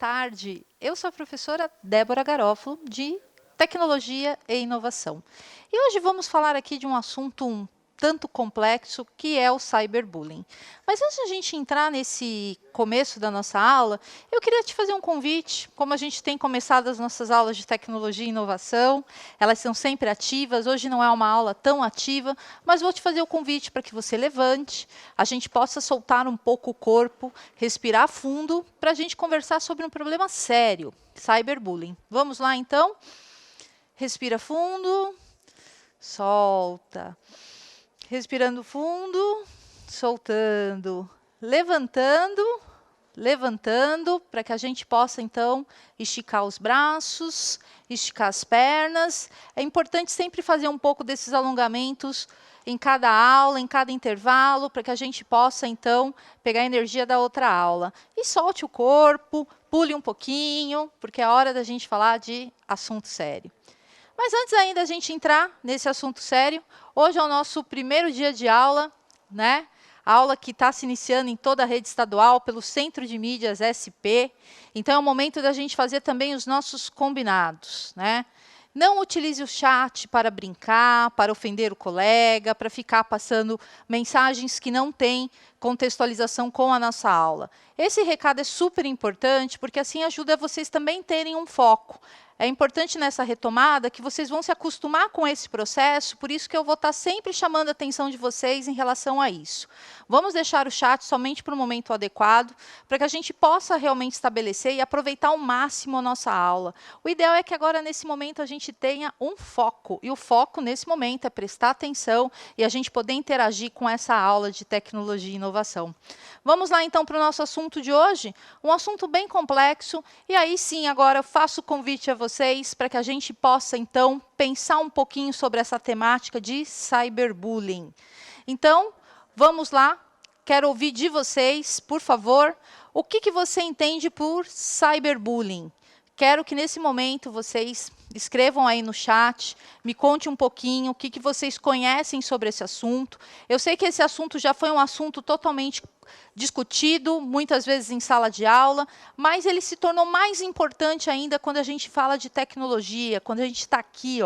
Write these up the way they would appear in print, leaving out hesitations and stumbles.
tarde. Eu sou a professora Débora Garofalo, de Tecnologia e Inovação. E hoje vamos falar aqui de um assunto um tanto complexo, que é o cyberbullying. Mas antes de a gente entrar nesse começo da nossa aula, eu queria te fazer um convite. Como a gente tem começado as nossas aulas de tecnologia e inovação, elas são sempre ativas. Hoje não é uma aula tão ativa, mas vou te fazer o convite para que você levante, a gente possa soltar um pouco o corpo, respirar fundo, para a gente conversar sobre um problema sério, cyberbullying. Vamos lá, então? Respira fundo, solta. Respirando fundo, soltando, levantando, para que a gente possa, então, esticar os braços, esticar as pernas. É importante sempre fazer um pouco desses alongamentos em cada aula, em cada intervalo, para que a gente possa, então, pegar a energia da outra aula. E solte o corpo, pule um pouquinho, porque é hora da gente falar de assunto sério. Mas antes ainda da gente entrar nesse assunto sério, hoje é o nosso primeiro dia de aula, né? A aula que está se iniciando em toda a rede estadual pelo Centro de Mídias SP. Então, é o momento da gente fazer também os nossos combinados, né? Não utilize o chat para brincar, para ofender o colega, para ficar passando mensagens que não têm contextualização com a nossa aula. Esse recado é super importante, porque assim ajuda vocês também terem um foco. É importante nessa retomada que vocês vão se acostumar com esse processo, por isso que eu vou estar sempre chamando a atenção de vocês em relação a isso. Vamos deixar o chat somente para o momento adequado, para que a gente possa realmente estabelecer e aproveitar ao máximo a nossa aula. O ideal é que agora, nesse momento, a gente tenha um foco, e o foco, nesse momento, é prestar atenção e a gente poder interagir com essa aula de tecnologia e inovação. Vamos lá, então, para o nosso assunto de hoje, um assunto bem complexo, e aí sim, agora eu faço o convite a vocês para que a gente possa, então, pensar um pouquinho sobre essa temática de cyberbullying. Então, vamos lá, quero ouvir de vocês, por favor, o que você entende por cyberbullying? Quero que, nesse momento, vocês escrevam aí no chat, me conte um pouquinho o que vocês conhecem sobre esse assunto. Eu sei que esse assunto já foi um assunto totalmente discutido, muitas vezes em sala de aula, mas ele se tornou mais importante ainda quando a gente fala de tecnologia, quando a gente está aqui,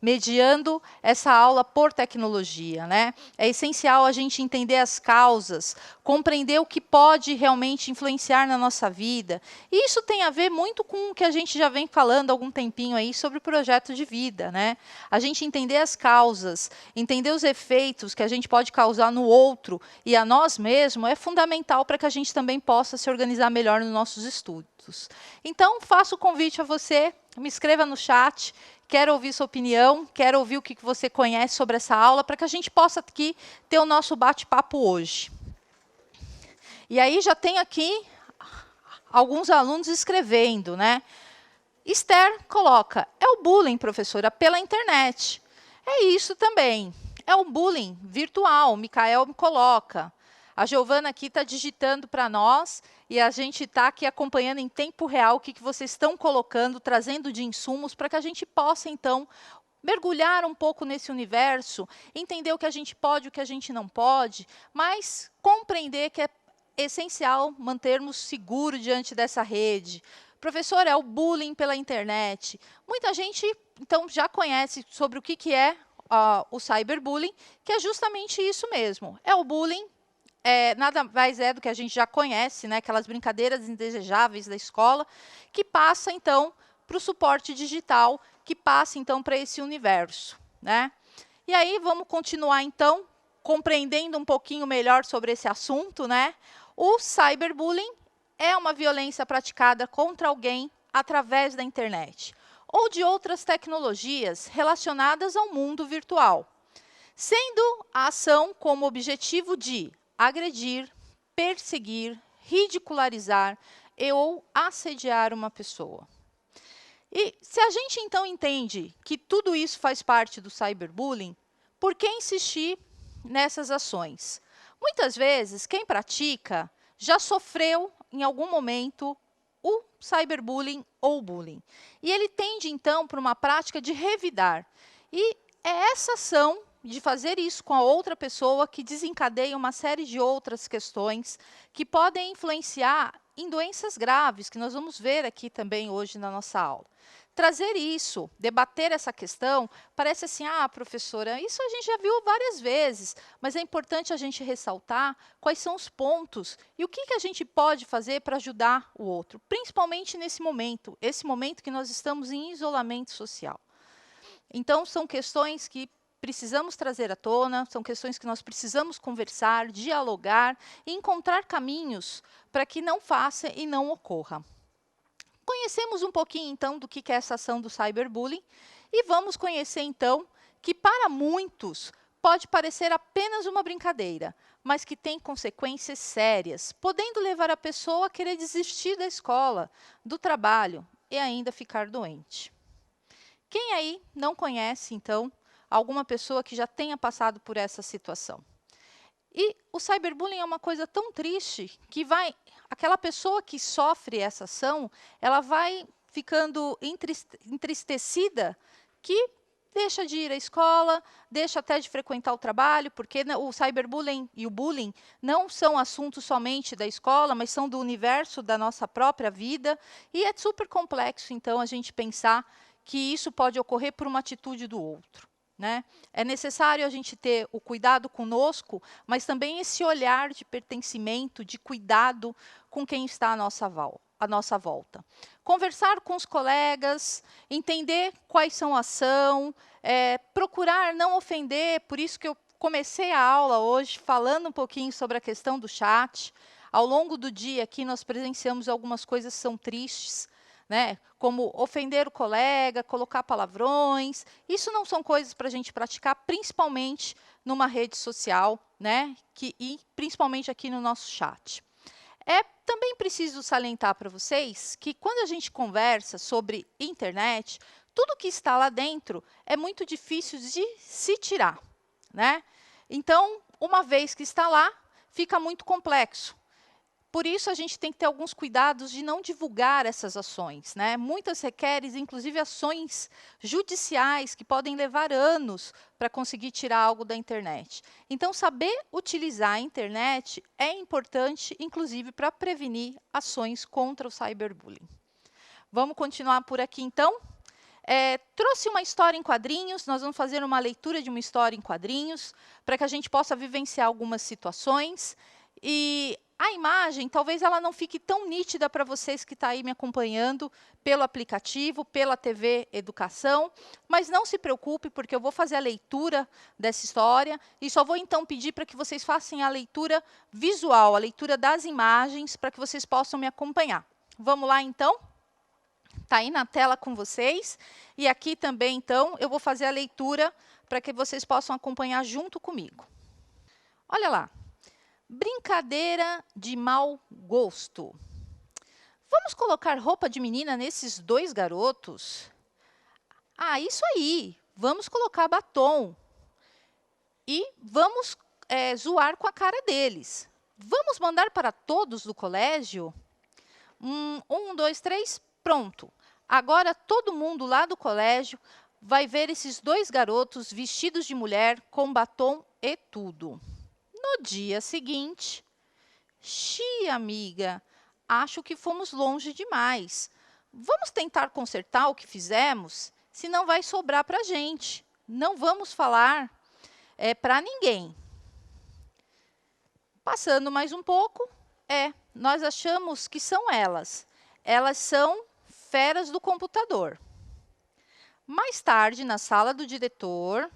mediando essa aula por tecnologia, né? É essencial a gente entender as causas, compreender o que pode realmente influenciar na nossa vida. E isso tem a ver muito com o que a gente já vem falando há algum tempinho aí sobre o projeto de vida, né? A gente entender as causas, entender os efeitos que a gente pode causar no outro e a nós mesmos é fundamental para que a gente também possa se organizar melhor nos nossos estudos. Então, faço o convite a você, me escreva no chat, quero ouvir sua opinião, quero ouvir o que você conhece sobre essa aula, para que a gente possa aqui ter o nosso bate-papo hoje. E aí já tem aqui alguns alunos escrevendo, né? Esther coloca, é o bullying, professora, pela internet. É isso também, é o bullying virtual, Micael me coloca. A Giovana aqui está digitando para nós e a gente está aqui acompanhando em tempo real o que vocês estão colocando, trazendo de insumos para que a gente possa, então, mergulhar um pouco nesse universo, entender o que a gente pode, o que a gente não pode, mas compreender que é essencial mantermos seguro diante dessa rede. Professor, é o bullying pela internet. Muita gente, então, já conhece sobre o que é o cyberbullying, que é justamente isso mesmo. É o bullying. Nada mais é do que a gente já conhece, né, aquelas brincadeiras indesejáveis da escola, que passa, então, para o suporte digital, que passa, então, para esse universo, né? E aí, vamos continuar, então, compreendendo um pouquinho melhor sobre esse assunto, né? O cyberbullying é uma violência praticada contra alguém através da internet ou de outras tecnologias relacionadas ao mundo virtual, sendo a ação como objetivo de agredir, perseguir, ridicularizar ou assediar uma pessoa. E se a gente, então, entende que tudo isso faz parte do cyberbullying, por que insistir nessas ações? Muitas vezes, quem pratica já sofreu, em algum momento, o cyberbullying ou bullying. E ele tende, então, para uma prática de revidar. E é essa ação de fazer isso com a outra pessoa que desencadeia uma série de outras questões que podem influenciar em doenças graves, que nós vamos ver aqui também hoje na nossa aula. Trazer isso, debater essa questão, parece assim, professora, isso a gente já viu várias vezes, mas é importante a gente ressaltar quais são os pontos e o que a gente pode fazer para ajudar o outro, principalmente nesse momento, esse momento que nós estamos em isolamento social. Então, são questões que precisamos trazer à tona, são questões que nós precisamos conversar, dialogar e encontrar caminhos para que não faça e não ocorra. Conhecemos um pouquinho, então, do que é essa ação do cyberbullying e vamos conhecer, então, que para muitos pode parecer apenas uma brincadeira, mas que tem consequências sérias, podendo levar a pessoa a querer desistir da escola, do trabalho e ainda ficar doente. Quem aí não conhece, então, alguma pessoa que já tenha passado por essa situação? E o cyberbullying é uma coisa tão triste que aquela pessoa que sofre essa ação, ela vai ficando entristecida que deixa de ir à escola, deixa até de frequentar o trabalho, porque o cyberbullying e o bullying não são assuntos somente da escola, mas são do universo da nossa própria vida. E é super complexo, então, a gente pensar que isso pode ocorrer por uma atitude do outro. Né? É necessário a gente ter o cuidado conosco, mas também esse olhar de pertencimento, de cuidado com quem está à nossa volta. Conversar com os colegas, entender quais são a ação, procurar não ofender, por isso que eu comecei a aula hoje falando um pouquinho sobre a questão do chat. Ao longo do dia aqui nós presenciamos algumas coisas que são tristes, né? Como ofender o colega, colocar palavrões. Isso não são coisas para a gente praticar, principalmente numa rede social, né? E principalmente aqui no nosso chat. Também preciso salientar para vocês que quando a gente conversa sobre internet, tudo que está lá dentro é muito difícil de se tirar, né? Então, uma vez que está lá, fica muito complexo. Por isso, a gente tem que ter alguns cuidados de não divulgar essas ações, né? Muitas requerem, inclusive, ações judiciais que podem levar anos para conseguir tirar algo da internet. Então, saber utilizar a internet é importante, inclusive, para prevenir ações contra o cyberbullying. Vamos continuar por aqui, então? Trouxe uma história em quadrinhos, nós vamos fazer uma leitura de uma história em quadrinhos, para que a gente possa vivenciar algumas situações. E a imagem, talvez ela não fique tão nítida para vocês que estão aí me acompanhando pelo aplicativo, pela TV Educação, mas não se preocupe, porque eu vou fazer a leitura dessa história e só vou, então, pedir para que vocês façam a leitura visual, a leitura das imagens, para que vocês possam me acompanhar. Vamos lá, então? Está aí na tela com vocês. E aqui também, então, eu vou fazer a leitura para que vocês possam acompanhar junto comigo. Olha lá. Brincadeira de mau gosto. Vamos colocar roupa de menina nesses dois garotos? Isso aí. Vamos colocar batom. E vamos zoar com a cara deles. Vamos mandar para todos do colégio? 1, 2, 3, pronto. Agora todo mundo lá do colégio vai ver esses dois garotos vestidos de mulher com batom e tudo. No dia seguinte, amiga, acho que fomos longe demais. Vamos tentar consertar o que fizemos, senão vai sobrar para a gente. Não vamos falar para ninguém. Passando mais um pouco, nós achamos que são elas. Elas são feras do computador. Mais tarde, na sala do diretor...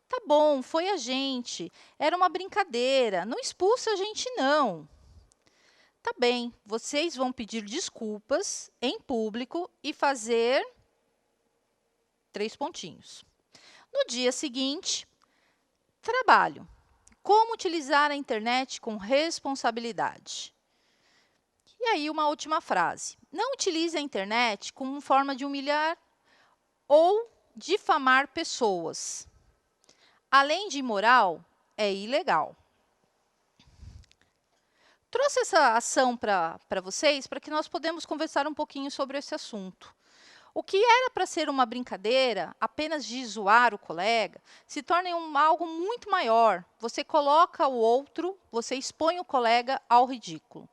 Tá bom, foi a gente. Era uma brincadeira. Não expulsa a gente, não. Tá bem, vocês vão pedir desculpas em público e fazer 3 pontinhos. No dia seguinte, trabalho. Como utilizar a internet com responsabilidade. E aí, uma última frase. Não utilize a internet como forma de humilhar ou difamar pessoas. Além de imoral, é ilegal. Trouxe essa ação para vocês para que nós podemos conversar um pouquinho sobre esse assunto. O que era para ser uma brincadeira, apenas de zoar o colega, se torna algo muito maior. Você coloca o outro, você expõe o colega ao ridículo.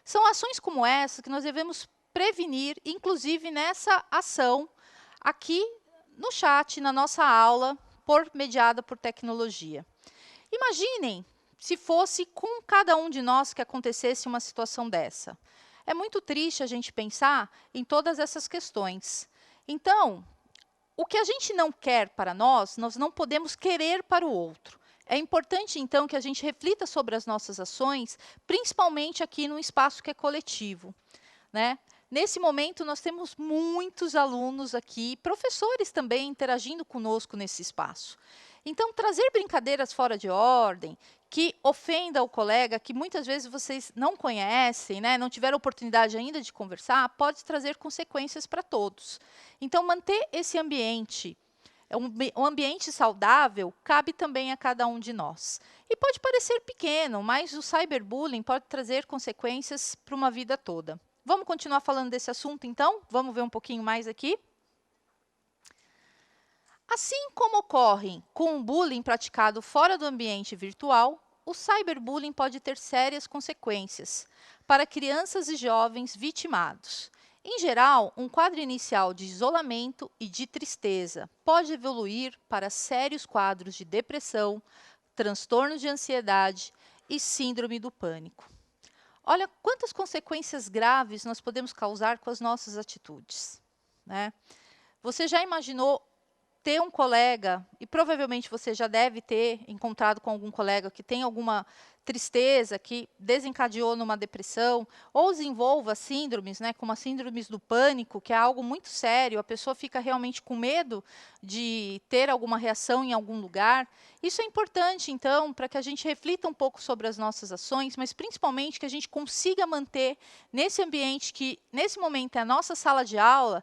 São ações como essa que nós devemos prevenir, inclusive nessa ação aqui no chat, na nossa aula, mediada por tecnologia. Imaginem se fosse com cada um de nós que acontecesse uma situação dessa. É muito triste a gente pensar em todas essas questões. Então, o que a gente não quer para nós não podemos querer para o outro. É importante, então, que a gente reflita sobre as nossas ações, principalmente aqui no espaço que é coletivo, né? Nesse momento, nós temos muitos alunos aqui, professores também, interagindo conosco nesse espaço. Então, trazer brincadeiras fora de ordem, que ofenda o colega, que muitas vezes vocês não conhecem, né, não tiveram oportunidade ainda de conversar, pode trazer consequências para todos. Então, manter esse ambiente, um ambiente saudável, cabe também a cada um de nós. E pode parecer pequeno, mas o cyberbullying pode trazer consequências para uma vida toda. Vamos continuar falando desse assunto, então? Vamos ver um pouquinho mais aqui? Assim como ocorre com o bullying praticado fora do ambiente virtual, o cyberbullying pode ter sérias consequências para crianças e jovens vitimados. Em geral, um quadro inicial de isolamento e de tristeza pode evoluir para sérios quadros de depressão, transtornos de ansiedade e síndrome do pânico. Olha quantas consequências graves nós podemos causar com as nossas atitudes, né? Você já imaginou ter um colega, e provavelmente você já deve ter encontrado com algum colega que tem alguma tristeza, que desencadeou numa depressão, ou desenvolva síndromes, né, como as síndromes do pânico, que é algo muito sério, a pessoa fica realmente com medo de ter alguma reação em algum lugar. Isso é importante, então, para que a gente reflita um pouco sobre as nossas ações, mas principalmente que a gente consiga manter nesse ambiente que, nesse momento, é a nossa sala de aula,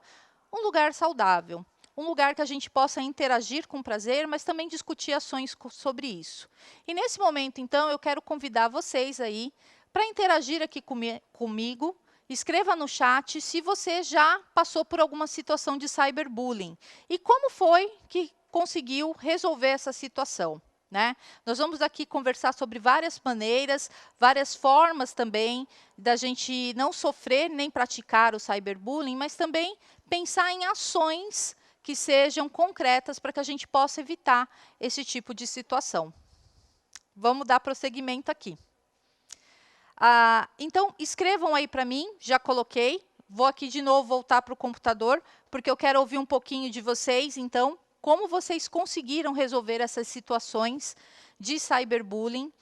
um lugar saudável. Um lugar que a gente possa interagir com prazer, mas também discutir ações sobre isso. E nesse momento, então, eu quero convidar vocês aí para interagir aqui comigo. Escreva no chat se você já passou por alguma situação de cyberbullying e como foi que conseguiu resolver essa situação, né? Nós vamos aqui conversar sobre várias maneiras, várias formas também da gente não sofrer nem praticar o cyberbullying, mas também pensar em ações que sejam concretas para que a gente possa evitar esse tipo de situação. Vamos dar prosseguimento aqui. Então, escrevam aí para mim, já coloquei. Vou aqui de novo voltar para o computador, porque eu quero ouvir um pouquinho de vocês, então, como vocês conseguiram resolver essas situações de cyberbullying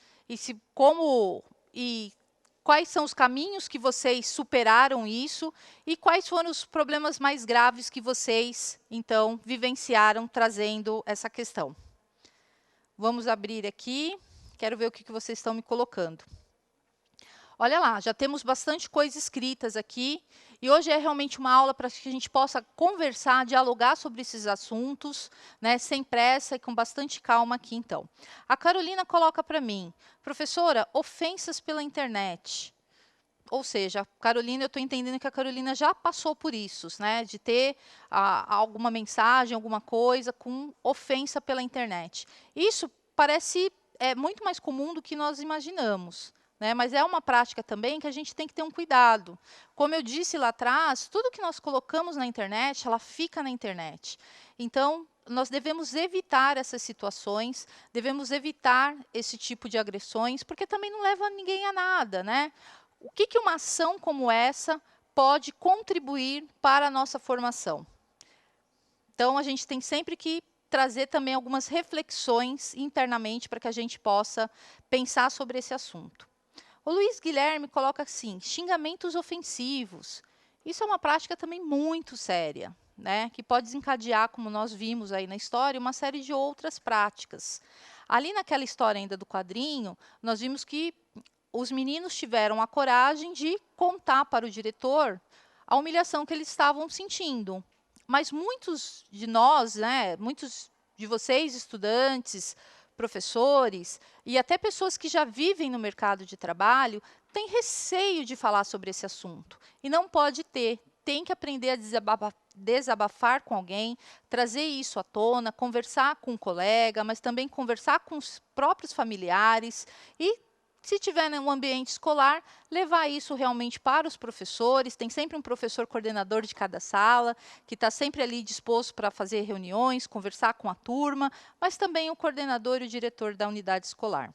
e quais são os caminhos que vocês superaram isso e quais foram os problemas mais graves que vocês, então, vivenciaram trazendo essa questão. Vamos abrir aqui. Quero ver o que vocês estão me colocando. Olha lá, já temos bastante coisas escritas aqui. E hoje é realmente uma aula para que a gente possa conversar, dialogar sobre esses assuntos, né, sem pressa e com bastante calma aqui, então. A Carolina coloca para mim, professora, ofensas pela internet. Ou seja, Carolina, eu estou entendendo que a Carolina já passou por isso, né, de ter alguma mensagem, alguma coisa com ofensa pela internet. Isso parece muito mais comum do que nós imaginamos, né, mas é uma prática também que a gente tem que ter um cuidado. Como eu disse lá atrás, tudo que nós colocamos na internet, ela fica na internet. Então, nós devemos evitar essas situações, devemos evitar esse tipo de agressões, porque também não leva ninguém a nada, né? O que uma ação como essa pode contribuir para a nossa formação? Então, a gente tem sempre que trazer também algumas reflexões internamente para que a gente possa pensar sobre esse assunto. O Luiz Guilherme coloca assim, xingamentos ofensivos. Isso é uma prática também muito séria, né, que pode desencadear, como nós vimos aí na história, uma série de outras práticas. Ali naquela história ainda do quadrinho, nós vimos que os meninos tiveram a coragem de contar para o diretor a humilhação que eles estavam sentindo. Mas muitos de nós, né, muitos de vocês, estudantes, professores e até pessoas que já vivem no mercado de trabalho, têm receio de falar sobre esse assunto. E não pode ter. Tem que aprender a desabafar com alguém, trazer isso à tona, conversar com um colega, mas também conversar com os próprios familiares e Se tiver um ambiente escolar, levar isso realmente para os professores. Tem sempre um professor coordenador de cada sala, que está sempre ali disposto para fazer reuniões, conversar com a turma, mas também o coordenador e o diretor da unidade escolar.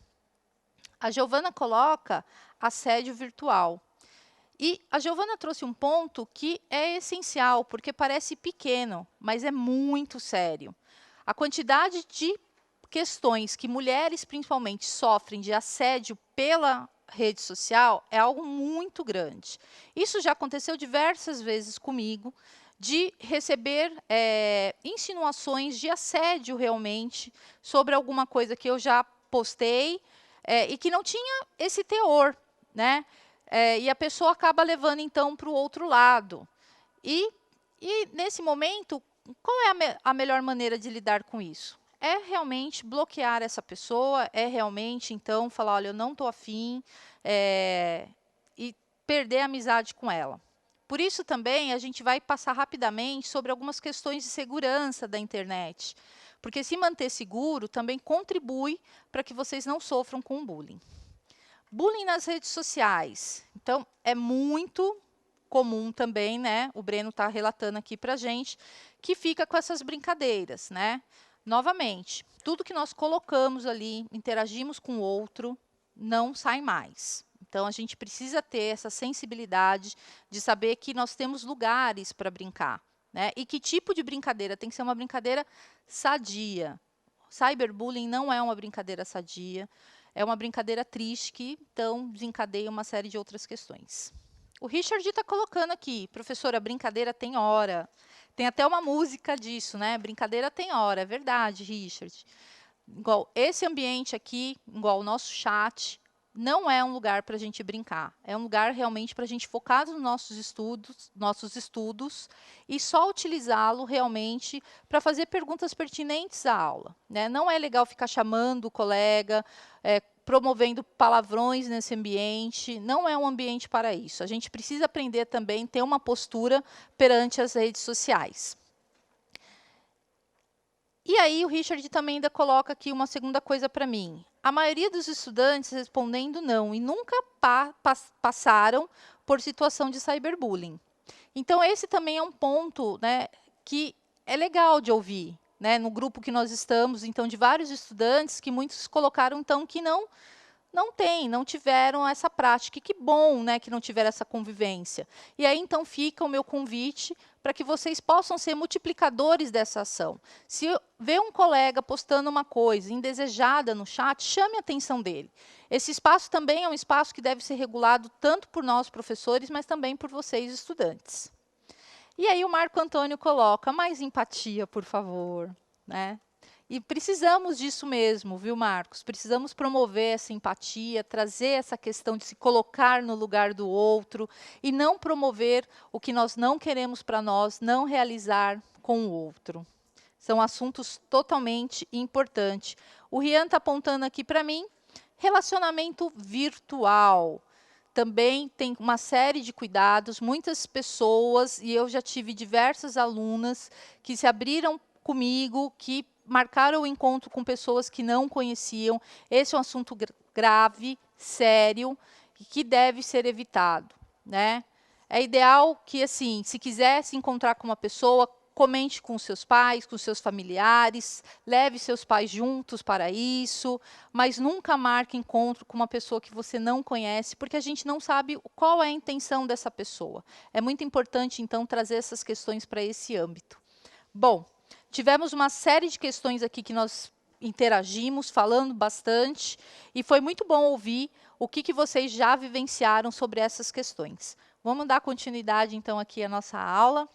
A Giovana coloca assédio virtual. E a Giovana trouxe um ponto que é essencial, porque parece pequeno, mas é muito sério. A quantidade de questões que mulheres, principalmente, sofrem de assédio pela rede social é algo muito grande. Isso já aconteceu diversas vezes comigo, de receber insinuações de assédio realmente sobre alguma coisa que eu já postei e que não tinha esse teor, né? E a pessoa acaba levando, então, para o outro lado. E, nesse momento, qual é a melhor maneira de lidar com isso? É realmente bloquear essa pessoa, é realmente, então, falar, olha, eu não estou afim, e perder a amizade com ela. Por isso, também, a gente vai passar rapidamente sobre algumas questões de segurança da internet. Porque se manter seguro também contribui para que vocês não sofram com bullying. Bullying nas redes sociais. Então, é muito comum também, né? O Breno está relatando aqui para a gente, que fica com essas brincadeiras, né? Novamente, tudo que nós colocamos ali, interagimos com o outro, não sai mais. Então, a gente precisa ter essa sensibilidade de saber que nós temos lugares para brincar, né? E que tipo de brincadeira? Tem que ser uma brincadeira sadia. Cyberbullying não é uma brincadeira sadia. É uma brincadeira triste que, então, desencadeia uma série de outras questões. O Richard está colocando aqui, professora, brincadeira tem hora. Tem até uma música disso, né? Brincadeira tem hora, é verdade, Richard. Igual esse ambiente aqui, igual o nosso chat, não é um lugar para a gente brincar. É um lugar realmente para a gente focar nos nossos estudos e só utilizá-lo realmente para fazer perguntas pertinentes à aula, né? Não é legal ficar chamando o colega, promovendo palavrões nesse ambiente. Não é um ambiente para isso. A gente precisa aprender também a ter uma postura perante as redes sociais. E aí o Richard também ainda coloca aqui uma segunda coisa para mim. A maioria dos estudantes respondendo não e nunca passaram por situação de cyberbullying. Então, esse também é um ponto, né, que é legal de ouvir, né, no grupo que nós estamos, então, de vários estudantes, que muitos colocaram, então, que não tiveram essa prática. E que bom, né, que não tiveram essa convivência. E aí, então, fica o meu convite para que vocês possam ser multiplicadores dessa ação. Se vê um colega postando uma coisa indesejada no chat, chame a atenção dele. Esse espaço também é um espaço que deve ser regulado tanto por nós, professores, mas também por vocês, estudantes. E aí o Marco Antônio coloca, mais empatia, por favor, né? E precisamos disso mesmo, viu, Marcos? Precisamos promover essa empatia, trazer essa questão de se colocar no lugar do outro e não promover o que nós não queremos para nós, não realizar com o outro. São assuntos totalmente importantes. O Rian está apontando aqui para mim, relacionamento virtual. Também tem uma série de cuidados, muitas pessoas, e eu já tive diversas alunas que se abriram comigo, que marcaram o encontro com pessoas que não conheciam. Esse é um assunto grave, sério, e que deve ser evitado, né? É ideal que, assim, se quiser se encontrar com uma pessoa, comente com seus pais, com seus familiares, leve seus pais juntos para isso, mas nunca marque encontro com uma pessoa que você não conhece, porque a gente não sabe qual é a intenção dessa pessoa. É muito importante, então, trazer essas questões para esse âmbito. Bom, tivemos uma série de questões aqui que nós interagimos, falando bastante, e foi muito bom ouvir o que vocês já vivenciaram sobre essas questões. Vamos dar continuidade, então, aqui à nossa aula.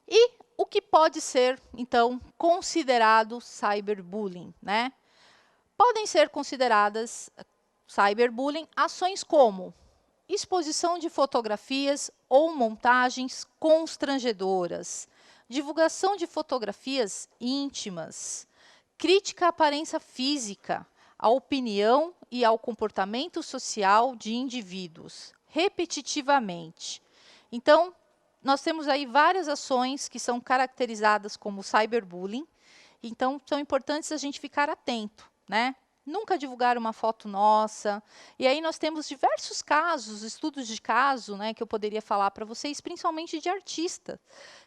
E o que pode ser, então, considerado cyberbullying, né? Podem ser consideradas cyberbullying ações como exposição de fotografias ou montagens constrangedoras, divulgação de fotografias íntimas, crítica à aparência física, à opinião e ao comportamento social de indivíduos, repetitivamente. Então, nós temos aí várias ações que são caracterizadas como cyberbullying, então são importantes a gente ficar atento, né? nunca divulgar uma foto nossa. E aí nós temos diversos casos, estudos de caso, né, que eu poderia falar para vocês, principalmente de artista,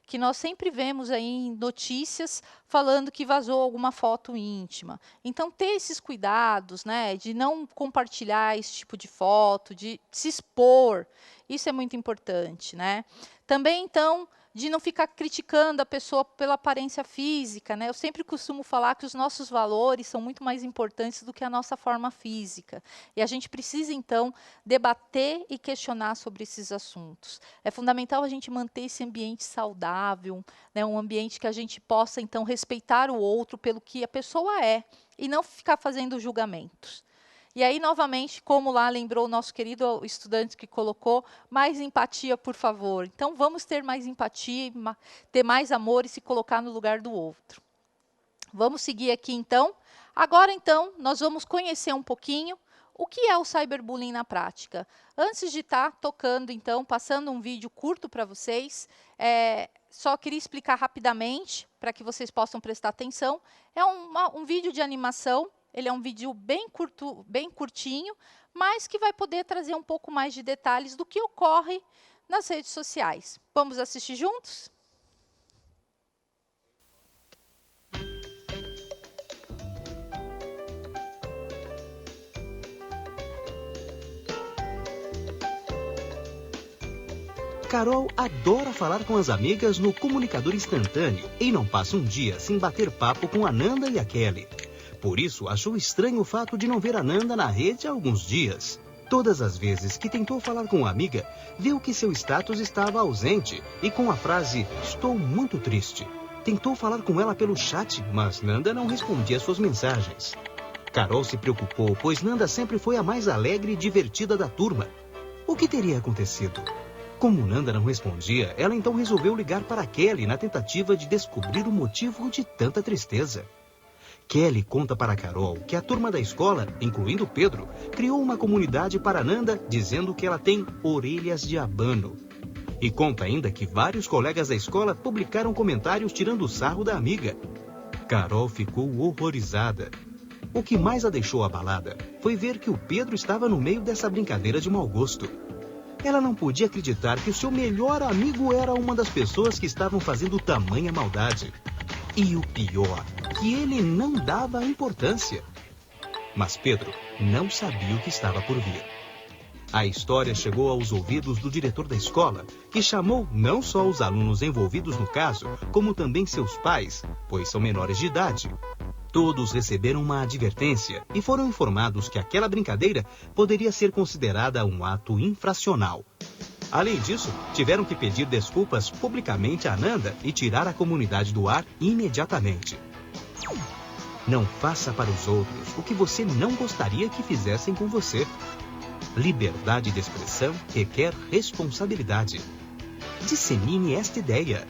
que nós sempre vemos aí em notícias falando que vazou alguma foto íntima. Então, ter esses cuidados, né, de não compartilhar esse tipo de foto, de se expor, isso é muito importante, né? Também, então, de não ficar criticando a pessoa pela aparência física, né? Eu sempre costumo falar que os nossos valores são muito mais importantes do que a nossa forma física. E a gente precisa, então, debater e questionar sobre esses assuntos. É fundamental a gente manter esse ambiente saudável, né? Um ambiente que a gente possa, então, respeitar o outro pelo que a pessoa é e não ficar fazendo julgamentos. E aí, novamente, como lá lembrou o nosso querido estudante que colocou, mais empatia, por favor. Então, vamos ter mais empatia, ter mais amor e se colocar no lugar do outro. Vamos seguir aqui, então. Agora, então, nós vamos conhecer um pouquinho o que é o cyberbullying na prática. Antes de estar tocando, então, passando um vídeo curto para vocês, só queria explicar rapidamente, para que vocês possam prestar atenção. É um vídeo de animação. Ele é um vídeo bem curtinho, mas que vai poder trazer um pouco mais de detalhes do que ocorre nas redes sociais. Vamos assistir juntos? Carol adora falar com as amigas no comunicador instantâneo e não passa um dia sem bater papo com a Nanda e a Kelly. Por isso, achou estranho o fato de não ver a Nanda na rede há alguns dias. Todas as vezes que tentou falar com a amiga, viu que seu status estava ausente e com a frase "estou muito triste". Tentou falar com ela pelo chat, mas Nanda não respondia suas mensagens. Carol se preocupou, pois Nanda sempre foi a mais alegre e divertida da turma. O que teria acontecido? Como Nanda não respondia, ela então resolveu ligar para Kelly na tentativa de descobrir o motivo de tanta tristeza. Kelly conta para Carol que a turma da escola, incluindo Pedro, criou uma comunidade para Nanda dizendo que ela tem orelhas de abano. E conta ainda que vários colegas da escola publicaram comentários tirando sarro da amiga. Carol ficou horrorizada. O que mais a deixou abalada foi ver que o Pedro estava no meio dessa brincadeira de mau gosto. Ela não podia acreditar que o seu melhor amigo era uma das pessoas que estavam fazendo tamanha maldade. E o pior, que ele não dava importância. Mas Pedro não sabia o que estava por vir. A história chegou aos ouvidos do diretor da escola, que chamou não só os alunos envolvidos no caso, como também seus pais, pois são menores de idade. Todos receberam uma advertência e foram informados que aquela brincadeira poderia ser considerada um ato infracional. Além disso, tiveram que pedir desculpas publicamente a Nanda e tirar a comunidade do ar imediatamente. Não faça para os outros o que você não gostaria que fizessem com você. Liberdade de expressão requer responsabilidade. Dissemine esta ideia.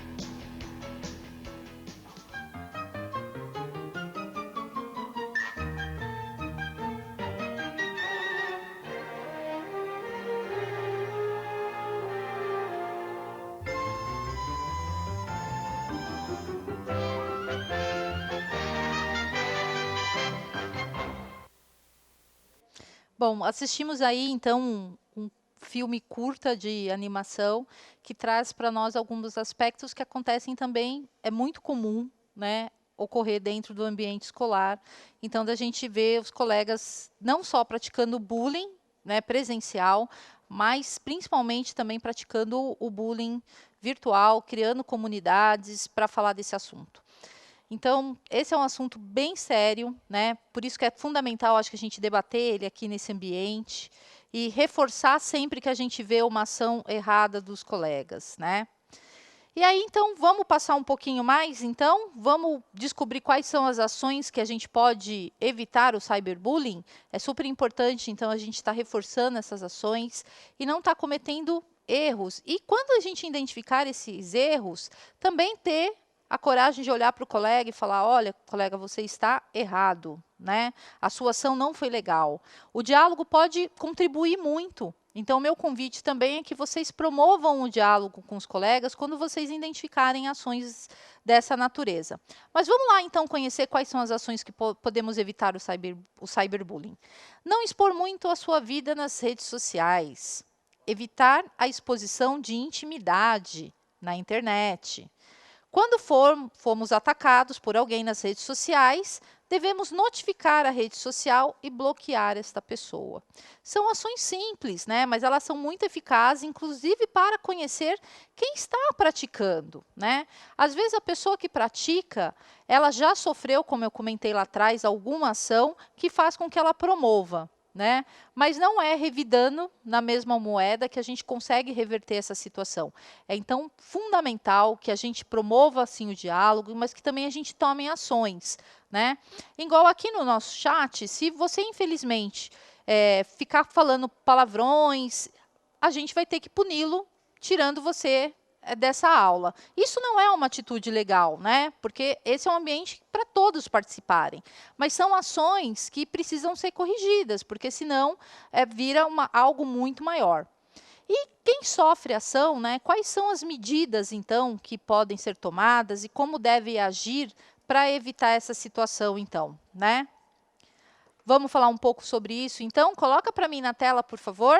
Bom, assistimos aí, então, um filme curta de animação que traz para nós alguns aspectos que acontecem também, é muito comum, né, ocorrer dentro do ambiente escolar. Então, da gente ver os colegas não só praticando bullying, né, presencial, mas principalmente também praticando o bullying virtual, criando comunidades para falar desse assunto. Então, esse é um assunto bem sério, né? Por isso que é fundamental, acho que a gente debater ele aqui nesse ambiente e reforçar sempre que a gente vê uma ação errada dos colegas, né? E aí, então, vamos passar um pouquinho mais, então? Vamos descobrir quais são as ações que a gente pode evitar o cyberbullying? É super importante, então, a gente estar reforçando essas ações e não estar cometendo erros. E quando a gente identificar esses erros, também ter a coragem de olhar para o colega e falar, olha, colega, você está errado, né? A sua ação não foi legal. O diálogo pode contribuir muito Então, meu convite também é que vocês promovam o diálogo com os colegas quando vocês identificarem ações dessa natureza. Mas vamos lá, então, conhecer quais são as ações que podemos evitar o cyberbullying. Não expor muito a sua vida nas redes sociais. Evitar a exposição de intimidade na internet. Quando fomos atacados por alguém nas redes sociais, devemos notificar a rede social e bloquear esta pessoa. São ações simples, né? Mas elas são muito eficazes, inclusive para conhecer quem está praticando, né? Às vezes a pessoa que pratica, ela já sofreu, como eu comentei lá atrás, alguma ação que faz com que ela promova, né? Mas não é revidando na mesma moeda que a gente consegue reverter essa situação. É então fundamental que a gente promova assim o diálogo, mas que também a gente tome ações, né? Igual aqui no nosso chat, se você infelizmente ficar falando palavrões, a gente vai ter que puni-lo, tirando você dessa aula. Isso não é uma atitude legal, né? Porque esse é um ambiente para todos participarem. Mas são ações que precisam ser corrigidas, porque senão vira algo muito maior. E quem sofre ação, né? Quais são as medidas, então, que podem ser tomadas e como deve agir para evitar essa situação, então, né? Vamos falar um pouco sobre isso, então? Coloca para mim na tela, por favor.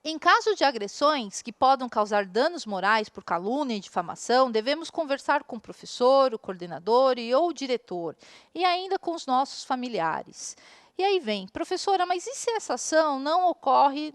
Em caso de agressões que podem causar danos morais por calúnia e difamação, devemos conversar com o professor, o coordenador ou o diretor, e ainda com os nossos familiares. E aí vem, professora, mas e se essa ação não ocorre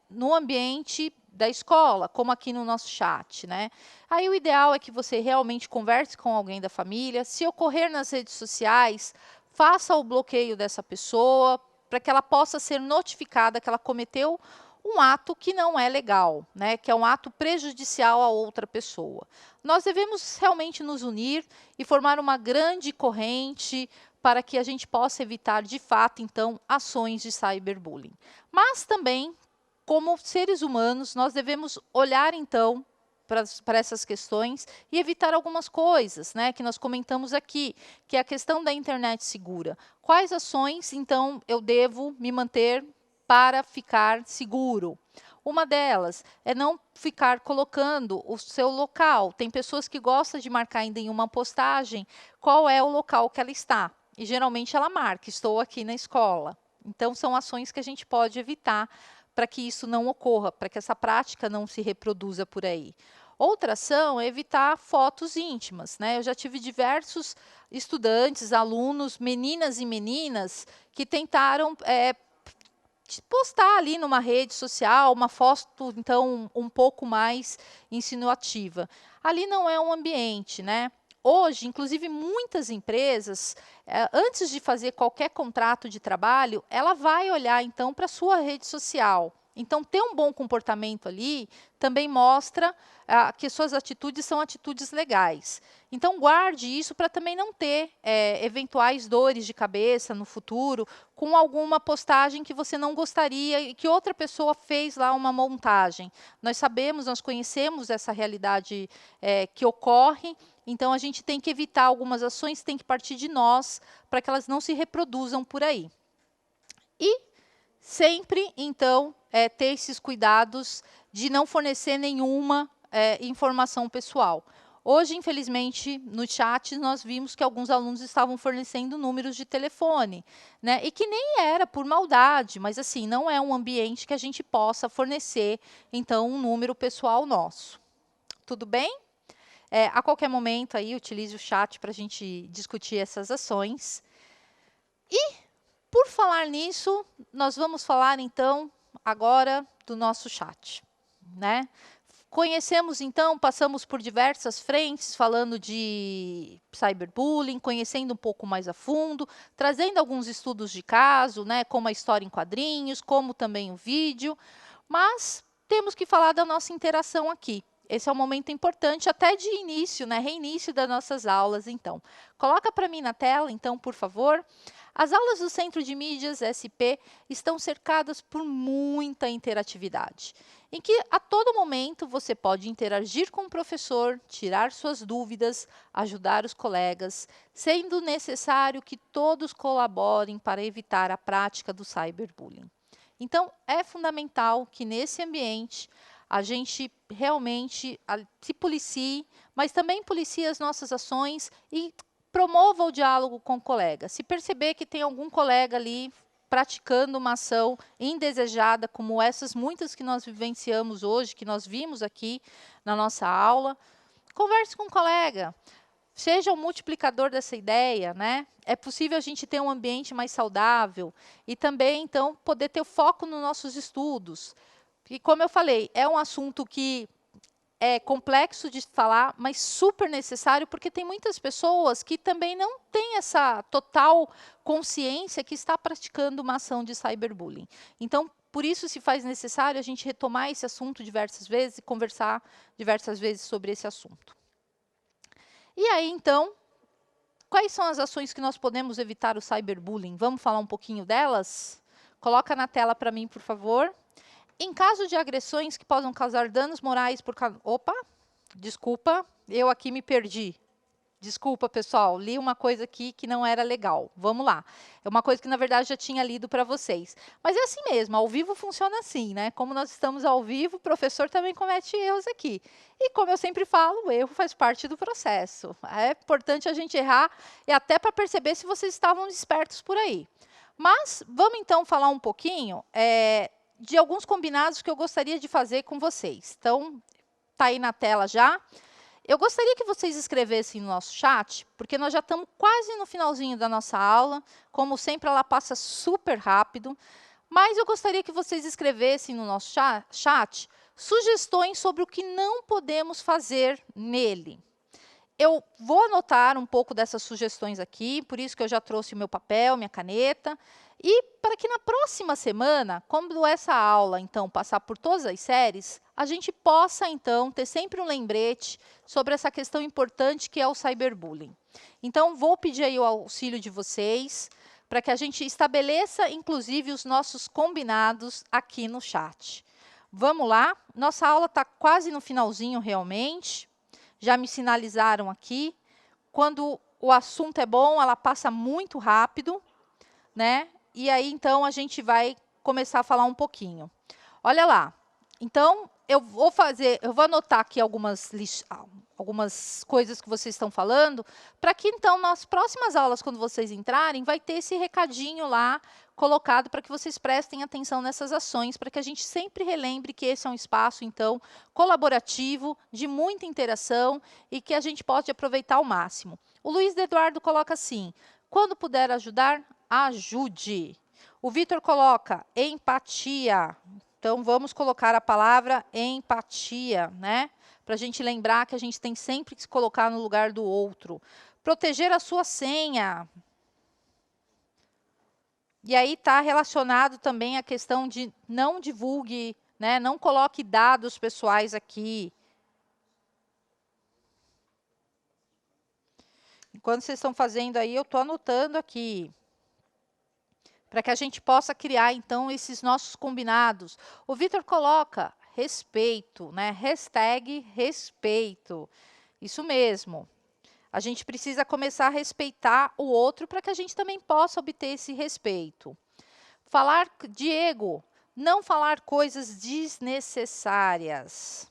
no ambiente da escola, como aqui no nosso chat, né? Aí o ideal é que você realmente converse com alguém da família. Se ocorrer nas redes sociais, faça o bloqueio dessa pessoa, para que ela possa ser notificada que ela cometeu um ato que não é legal, né? Que é um ato prejudicial a outra pessoa. Nós devemos realmente nos unir e formar uma grande corrente para que a gente possa evitar, de fato, então, ações de cyberbullying. Mas também, como seres humanos, nós devemos olhar, então, para essas questões e evitar algumas coisas, né, que nós comentamos aqui, que é a questão da internet segura. Quais ações, então, eu devo me manter para ficar seguro? Uma delas é não ficar colocando o seu local. Tem pessoas que gostam de marcar ainda em uma postagem qual é o local que ela está. E geralmente ela marca, estou aqui na escola. Então, são ações que a gente pode evitar para que isso não ocorra, para que essa prática não se reproduza por aí. Outra ação é evitar fotos íntimas, né? Eu já tive diversos estudantes, alunos, meninas e meninas, que tentaram postar ali numa rede social uma foto, então, um pouco mais insinuativa. Ali não é um ambiente, né? Hoje, inclusive, muitas empresas, antes de fazer qualquer contrato de trabalho, ela vai olhar, então, para a sua rede social. Então, ter um bom comportamento ali também mostra que suas atitudes são atitudes legais. Então, guarde isso para também não ter eventuais dores de cabeça no futuro com alguma postagem que você não gostaria e que outra pessoa fez lá uma montagem. Nós sabemos, nós conhecemos essa realidade que ocorre, então a gente tem que evitar algumas ações, tem que partir de nós para que elas não se reproduzam por aí. E sempre, então, ter esses cuidados de não fornecer nenhuma informação pessoal. Hoje, infelizmente, no chat, nós vimos que alguns alunos estavam fornecendo números de telefone, né? E que nem era por maldade, mas assim, não é um ambiente que a gente possa fornecer, então, um número pessoal nosso. Tudo bem? A qualquer momento, aí, utilize o chat para a gente discutir essas ações. E, por falar nisso, nós vamos falar, então, agora do nosso chat, né? Conhecemos, então, passamos por diversas frentes, falando de cyberbullying, conhecendo um pouco mais a fundo, trazendo alguns estudos de caso, né, como a história em quadrinhos, como também o vídeo, mas temos que falar da nossa interação aqui. Esse é um momento importante, até de início, né, reinício das nossas aulas, então. Coloca para mim na tela, então, por favor. As aulas do Centro de Mídias SP estão cercadas por muita interatividade, em que a todo momento você pode interagir com o professor, tirar suas dúvidas, ajudar os colegas, sendo necessário que todos colaborem para evitar a prática do cyberbullying. Então, é fundamental que nesse ambiente a gente realmente se policie, mas também policie as nossas ações e promova o diálogo com o colega. Se perceber que tem algum colega ali praticando uma ação indesejada, como essas muitas que nós vivenciamos hoje, que nós vimos aqui na nossa aula, converse com o colega. Seja o multiplicador dessa ideia, né? É possível a gente ter um ambiente mais saudável e também, então, poder ter foco nos nossos estudos. E, como eu falei, é um assunto que é complexo de falar, mas super necessário, porque tem muitas pessoas que também não têm essa total consciência que está praticando uma ação de cyberbullying. Então, por isso se faz necessário a gente retomar esse assunto diversas vezes e conversar diversas vezes sobre esse assunto. E aí, então, quais são as ações que nós podemos evitar o cyberbullying? Vamos falar um pouquinho delas? Coloca na tela para mim, por favor. Em caso de agressões que possam causar danos morais por... Opa, desculpa, eu aqui me perdi. Desculpa, pessoal, li uma coisa aqui que não era legal. Vamos lá. É uma coisa que, na verdade, já tinha lido para vocês. Mas é assim mesmo, ao vivo funciona assim, né? Como nós estamos ao vivo, o professor também comete erros aqui. E como eu sempre falo, o erro faz parte do processo. É importante a gente errar e até para perceber se vocês estavam espertos por aí. Mas vamos, então, falar um pouquinho de alguns combinados que eu gostaria de fazer com vocês. Então, está aí na tela já. Eu gostaria que vocês escrevessem no nosso chat, porque nós já estamos quase no finalzinho da nossa aula. Como sempre, ela passa super rápido. Mas eu gostaria que vocês escrevessem no nosso chat sugestões sobre o que não podemos fazer nele. Eu vou anotar um pouco dessas sugestões aqui, por isso que eu já trouxe o meu papel, minha caneta. E para que na próxima semana, quando essa aula, então, passar por todas as séries, a gente possa, então, ter sempre um lembrete sobre essa questão importante que é o cyberbullying. Então, vou pedir aí o auxílio de vocês para que a gente estabeleça, inclusive, os nossos combinados aqui no chat. Vamos lá? Nossa aula está quase no finalzinho, realmente. Já me sinalizaram aqui. Quando o assunto é bom, ela passa muito rápido, né? E aí, então, a gente vai começar a falar um pouquinho. Olha lá. Então, eu vou anotar aqui algumas coisas que vocês estão falando, para que, então, nas próximas aulas, quando vocês entrarem, vai ter esse recadinho lá colocado para que vocês prestem atenção nessas ações, para que a gente sempre relembre que esse é um espaço, então, colaborativo, de muita interação e que a gente pode aproveitar ao máximo. O Luiz Eduardo coloca assim: quando puder ajudar, ajude. O Vitor coloca empatia. Então, vamos colocar a palavra empatia, né? Para a gente lembrar que a gente tem sempre que se colocar no lugar do outro. Proteger a sua senha. E aí está relacionado também a questão de não divulgue, né? Não coloque dados pessoais aqui. Enquanto vocês estão fazendo aí, eu estou anotando aqui, para que a gente possa criar, então, esses nossos combinados. O Vitor coloca respeito, né? Hashtag respeito. Isso mesmo. A gente precisa começar a respeitar o outro para que a gente também possa obter esse respeito. Falar, Diego, não falar coisas desnecessárias.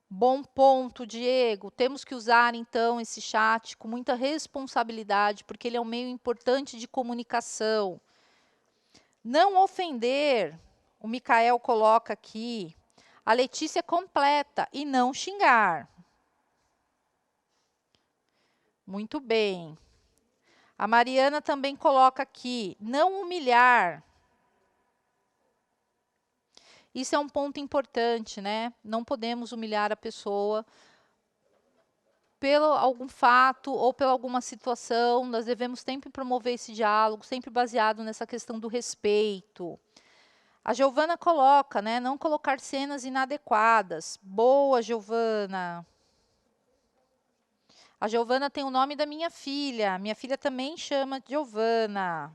Bom ponto, Diego. Temos que usar, então, esse chat com muita responsabilidade, porque ele é um meio importante de comunicação. Não ofender, o Micael coloca aqui. A Letícia completa e não xingar. Muito bem. A Mariana também coloca aqui, não humilhar. Isso é um ponto importante, né? Não podemos humilhar a pessoa pelo algum fato ou pela alguma situação. Nós devemos sempre promover esse diálogo, sempre baseado nessa questão do respeito. A Giovana coloca, né? Não colocar cenas inadequadas. Boa, Giovana. A Giovana tem o nome da minha filha. Minha filha também chama Giovana.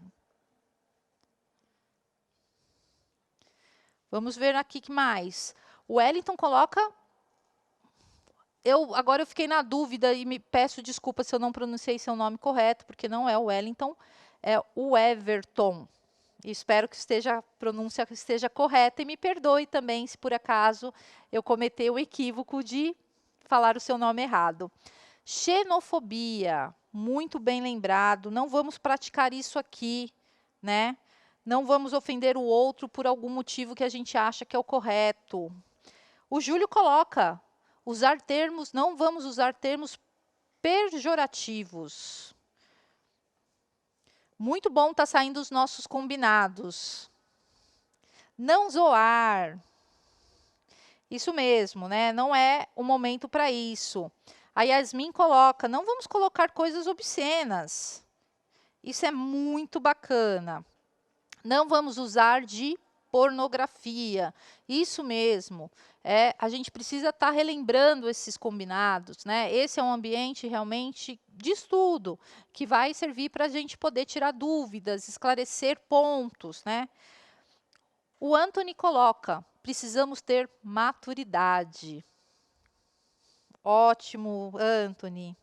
Vamos ver aqui que mais. O Wellington coloca... Agora eu fiquei na dúvida e me peço desculpa se eu não pronunciei seu nome correto, porque não é o Wellington, é o Everton. Espero que a pronúncia esteja correta e me perdoe também se por acaso eu cometer o equívoco de falar o seu nome errado. Xenofobia, muito bem lembrado, não vamos praticar isso aqui, né? Não vamos ofender o outro por algum motivo que a gente acha que é o correto. O Júlio coloca, não vamos usar termos pejorativos. Muito bom tá saindo os nossos combinados. Não zoar. Isso mesmo, né? Não é o momento para isso. A Yasmin coloca, não vamos colocar coisas obscenas. Isso é muito bacana. Não vamos usar de pornografia. Isso mesmo. A gente precisa estar relembrando esses combinados, né? Esse é um ambiente realmente de estudo, que vai servir para a gente poder tirar dúvidas, esclarecer pontos, né? O Anthony coloca, precisamos ter maturidade. Ótimo, Anthony.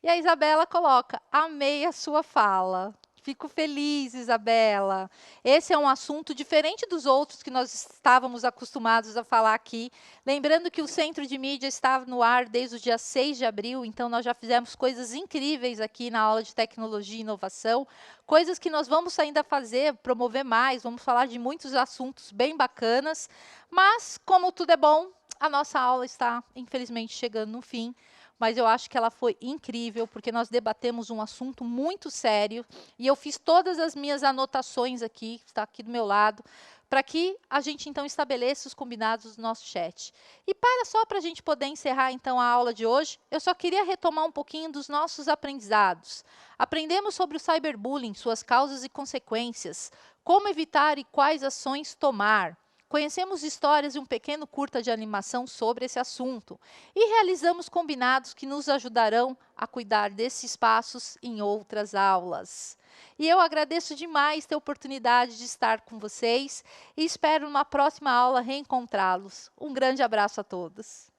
E a Isabela coloca, amei a sua fala. Fico feliz, Isabela. Esse é um assunto diferente dos outros que nós estávamos acostumados a falar aqui. Lembrando que o Centro de Mídia está no ar desde o dia 6 de abril, então nós já fizemos coisas incríveis aqui na aula de tecnologia e inovação, coisas que nós vamos ainda fazer, promover mais, vamos falar de muitos assuntos bem bacanas, mas como tudo é bom, a nossa aula está, infelizmente, chegando no fim. Mas eu acho que ela foi incrível, porque nós debatemos um assunto muito sério, e eu fiz todas as minhas anotações aqui, está aqui do meu lado, para que a gente, então, estabeleça os combinados do nosso chat. E só para a gente poder encerrar, então, a aula de hoje, eu só queria retomar um pouquinho dos nossos aprendizados. Aprendemos sobre o cyberbullying, suas causas e consequências, como evitar e quais ações tomar. Conhecemos histórias e um pequeno curta de animação sobre esse assunto e realizamos combinados que nos ajudarão a cuidar desses espaços em outras aulas. E eu agradeço demais ter a oportunidade de estar com vocês e espero numa próxima aula reencontrá-los. Um grande abraço a todos.